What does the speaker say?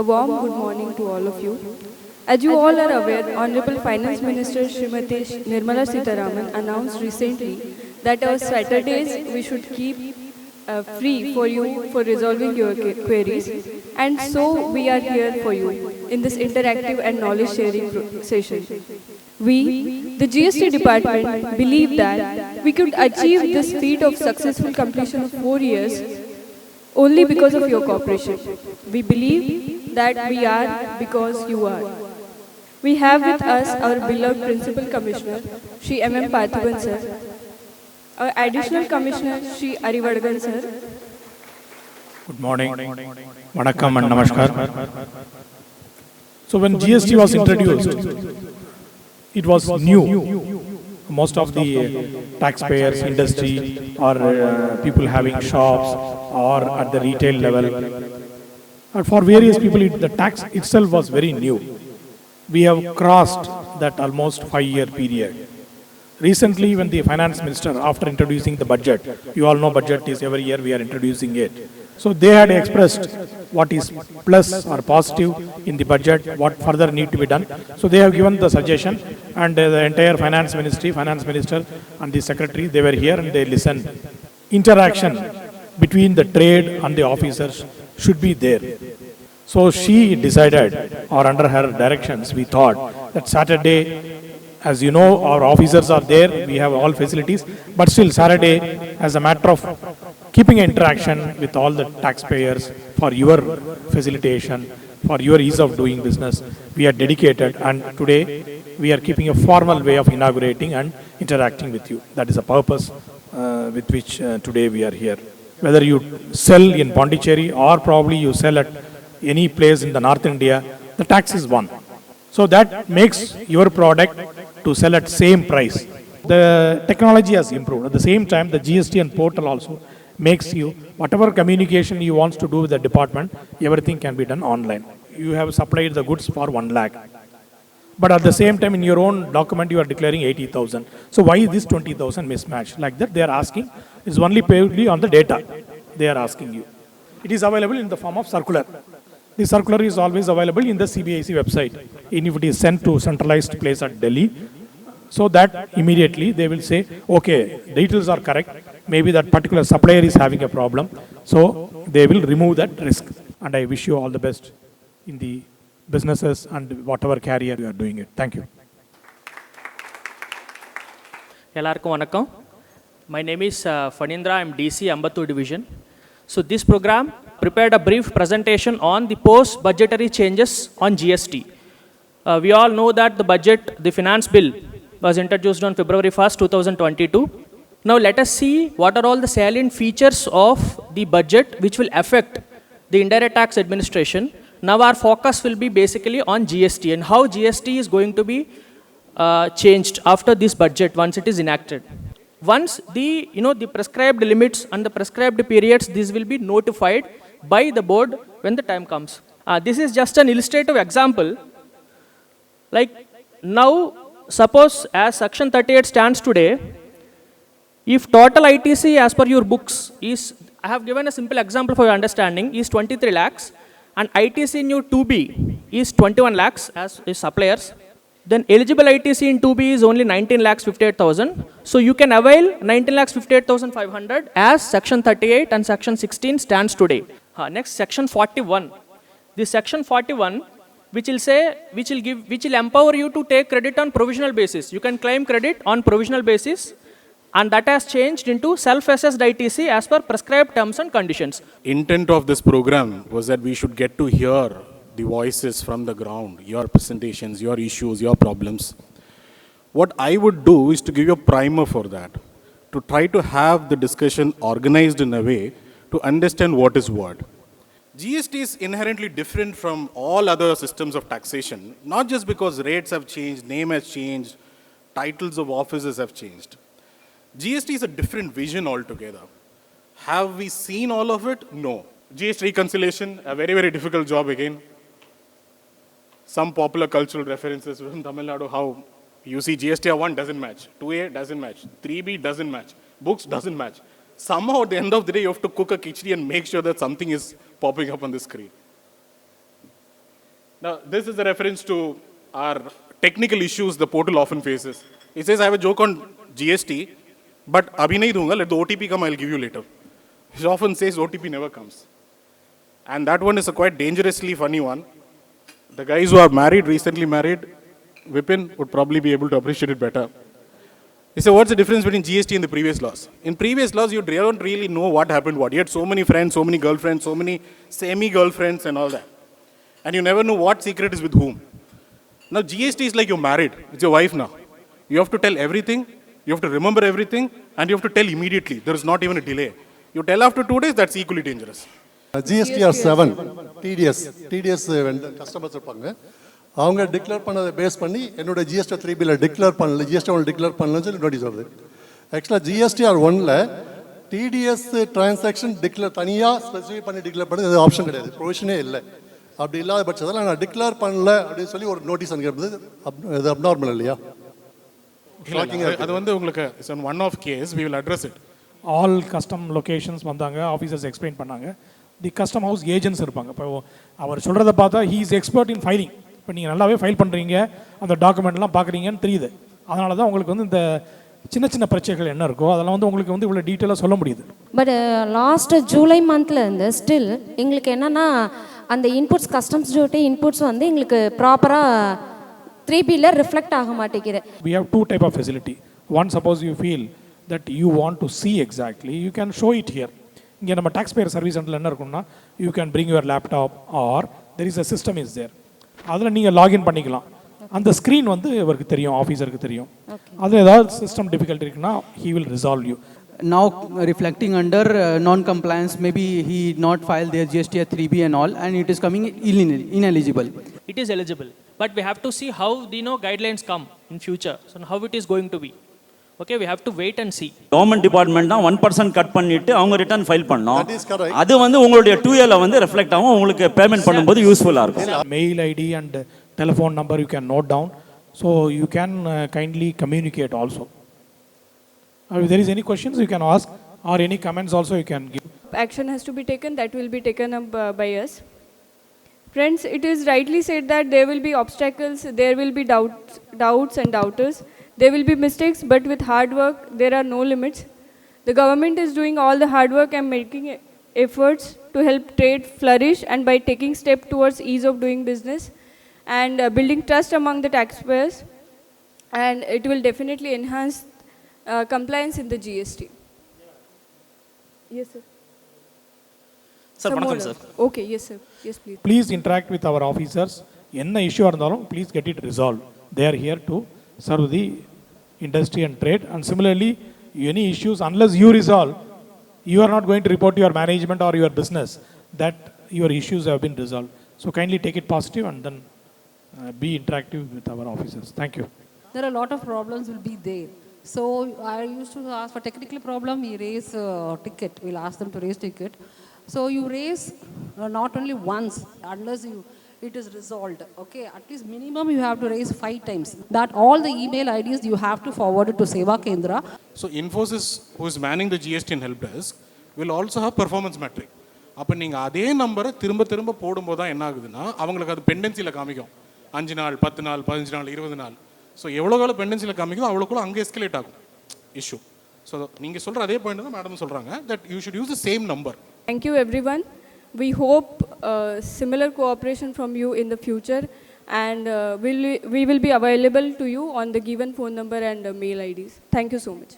warm good morning to all of you. As you all are aware, Honorable Finance Minister Srimati Nirmala Sitharaman announced recently that our Saturdays we should keep free for you for resolving your queries, and so we are here for you in this interactive and knowledge sharing session. We, the GST department, believe that we could achieve this feat of successful completion of 4 years only because of your cooperation. We believe that we are because you are. We have with us our beloved Principal Commissioner, Shri M.M. Parthiban sir, our Additional Commissioner, Shri Arivadagan sir. Good morning. Vanakkam and Namaskar. So when GST was introduced, it was new. Most of the taxpayers, industry, or people having shops, or at the retail level, and for various people, the tax itself was very new. We have crossed that almost 5-year period. Recently, when the finance minister, after introducing the budget, you all know budget is every year we are introducing it. So they had expressed what is plus or positive in the budget, what further need to be done. So they have given the suggestion, and the entire finance ministry, finance minister and the secretary, they were here and they listened. Interaction between the trade and the officers should be there. So she decided, or under her directions, we thought that Saturday, as you know, our officers are there, we have all facilities, but still Saturday, as a matter of keeping interaction with all the taxpayers for your facilitation, for your ease of doing business, we are dedicated, and today we are keeping a formal way of inaugurating and interacting with you. That is a purpose with which today we are here. Whether you sell in Pondicherry or probably you sell at any place in the North India, the tax is one. So that makes your product to sell at same price. The technology has improved. At the same time, the GST and portal also makes you, whatever communication you want to do with the department, everything can be done online. You have supplied the goods for 1 lakh. But at the same time, in your own document, you are declaring 80,000. So why is this 20,000 mismatch? Like that, they are asking. It's only purely on the data they are asking you. It is available in the form of circular. The circular is always available in the CBIC website. And if it is sent to centralized place at Delhi, so that immediately they will say, okay, details are correct. Maybe that particular supplier is having a problem. So they will remove that risk. And I wish you all the best in the businesses and whatever career you are doing it. Thank you. எல்லாருக்கும் வணக்கம். My name is Fanindra. I am DC Ambattur Division. So this program prepared a brief presentation on the post-budgetary changes on GST. We all know that the budget, the finance bill, was introduced on February 1st, 2022. Now let us see what are all the salient features of the budget which will affect the indirect tax administration. Now our focus will be basically on GST and how GST is going to be changed after this budget once it is enacted. Once the prescribed limits and the prescribed periods, this will be notified by the board when the time comes. This is just an illustrative example. Like now, suppose as Section 38 stands today, if total ITC as per your books is, I have given a simple example for your understanding, is 23 lakhs and ITC in your 2B is 21 lakhs as is suppliers, then eligible ITC in 2B is only 19 lakhs 58,000. So you can avail 19 lakhs 58,500 as Section 38 and Section 16 stands today. Next, Section 41. This Section 41, which will empower you to take credit on provisional basis. You can claim credit on provisional basis, and that has changed into self-assessed ITC as per prescribed terms and conditions. Intent of this program was that we should get to hear the voices from the ground, your presentations, your issues, your problems. What I would do is to give you a primer for that, to try to have the discussion organized in a way to understand what is what. GST is inherently different from all other systems of taxation, not just because rates have changed, name has changed, titles of offices have changed. GST is a different vision altogether. Have we seen all of it? No. GST reconciliation, a very, very difficult job again. Some popular cultural references from Tamil Nadu, how you see GST 1 doesn't match, 2A doesn't match, 3B doesn't match, books doesn't match. Somehow at the end of the day, you have to cook a khichdi and make sure that something is popping up on the screen. Now, this is a reference to our technical issues the portal often faces. It says, I have a joke on GST, but abhi nahi dunga, let the OTP come, I'll give you later. It often says OTP never comes. And that one is a quite dangerously funny one. The guys who are married, recently married, Vipin would probably be able to appreciate it better. He said, what's the difference between GST and the previous laws? In previous laws, you don't really know what happened what. You had so many friends, so many girlfriends, so many semi-girlfriends and all that. And you never know what secret is with whom. Now GST is like you're married. It's your wife now. You have to tell everything, you have to remember everything, and you have to tell immediately. There is not even a delay. You tell after 2 days, that's equally dangerous. GSTR 7, TDS customers இருப்பாங்க. அவங்க declare பண்ணதை base பண்ணி என்னோட GSTR 3 பில்லை declare பண்ணல, GST ஒன்று declare பண்ணலன்னு சொல்லி நோட்டீஸ் வருது. ஆக்சுவலாக GSTR 1ல் TDS டிரான்சாக்ஷன் டிக்ளேர் தனியாக ஸ்பெசிஃபை பண்ணி டிக்ளேர் பண்ணது அது ஆப்ஷன் கிடையாது, ப்ரொவிஷனே இல்லை. அப்படி இல்லாத பட்சத்தில் நான் டிக்ளேர் பண்ணல அப்படின்னு சொல்லி ஒரு நோட்டீஸ் அனுப்புறது இது அப்நார்மல் இல்லையா? அது வந்து உங்களுக்கு it's one off case, we will address it. All custom locations வந்தாங்க, ஆஃபீஸர்ஸ் எக்ஸ்பிளைன் பண்ணாங்க. தி கஸ்டம் ஹவுஸ் ஏஜென்ட்ஸ் இருப்பாங்க. இப்போ அவர் சொல்கிறத பார்த்தா he is expert in filing. இப்போ நீங்கள் நல்லாவே ஃபைல் பண்ணுறீங்க, அந்த டாக்குமெண்ட்லாம் பார்க்குறீங்கன்னு தெரியுது. அதனால தான் உங்களுக்கு வந்து இந்த சின்ன சின்ன பிரச்சனைகள் என்ன இருக்கோ அதெல்லாம் வந்து உங்களுக்கு வந்து இவ்வளோ டீட்டெயிலாக சொல்ல முடியுது. பட் லாஸ்ட் ஜூலை மந்த்ல இருந்து ஸ்டில் எங்களுக்கு என்னன்னா அந்த இன்புட்ஸ் கஸ்டம்ஸ் டியூட்டி இன்புட்ஸ் வந்து எங்களுக்கு ப்ராப்பராக 3Bல ரிஃப்ளெக்ட் ஆக மாட்டேங்குது. We have two type of facility. One, suppose you feel that you want to see exactly, you can show it here. இங்கே நம்ம tax payer service centerல என்ன இருக்கும்னா you can bring your laptop or there is a system is there. அதில் நீங்கள் login பண்ணிக்கலாம். அந்த screen வந்து இவருக்கு தெரியும், ஆஃபீஸருக்கு தெரியும். அதில் ஏதாவது சிஸ்டம் டிஃபிகல்ட்டி இருக்குன்னா he will resolve you. Now reflecting under non-compliance, maybe he not filed their GST 3B and all, and it is coming ineligible. It is eligible, but we have to see how the guidelines come in future. So how it is going to be. Okay, we have to wait and see. Government department தான் 1% cut பண்ணிட்டு அவங்க return file பண்ணோம். That is correct. அது வந்து உங்களுடைய 2Aல வந்து reflect ஆகும், உங்களுக்கு பேமெண்ட் பண்ணும்போது யூஸ்ஃபுல்லா இருக்கும். Mail ID and telephone number you can note down, so you can kindly communicate also. If there is any questions you can ask or any comments also you can give. Action has to be taken, that will be taken up by us. Friends, it is rightly said that there will be obstacles, there will be doubts and doubters. There will be mistakes, but with hard work, there are no limits. The government is doing all the hard work and making efforts to help trade flourish, and by taking steps towards ease of doing business and building trust among the taxpayers, and it will definitely enhance compliance in the GST. Yes, sir. Sir, vanakkam sir. Okay, yes, sir. Yes, please. Please interact with our officers. என்ன issue இருந்தாலும் please get it resolved. They are here to serve the industry and trade, and similarly any issues unless you resolve, you are not going to report to your management or your business that your issues have been resolved. So kindly take it positive and then be interactive with our officers. Thank you. There are a lot of problems will be there. So I used to ask for technical problem, we raise ticket. We'll ask them to raise ticket. So you raise not only once, unless it is resolved. Okay, at least minimum you have to raise 5 times. That all the email IDs you have to forward it to Seva Kendra. So Infosys, who is manning the GST and help desk, will also have performance metric. அப்போ நீங்கள் அதே நம்பரை திரும்ப திரும்ப போடும்போது தான் என்ன ஆகுதுன்னா அவங்களுக்கு அது பெண்டன்சியில் காமிக்கும். 5 நாள் 10 நாள் 15 நாள் 20 நாள். ஸோ எவ்வளோ காலம் பெண்டன்சியில் காமிக்குதோ அவ்வளோக்குள்ள அங்கே எஸ்கலேட் ஆகும் இஷ்யூ. ஸோ நீங்கள் சொல்கிற அதே பாயிண்ட் தான் மேடம் சொல்கிறாங்க, that you should use the same number. Thank you, everyone. We hope similar cooperation from you in the future, and we will be available to you on the given phone number and mail IDs. Thank you so much.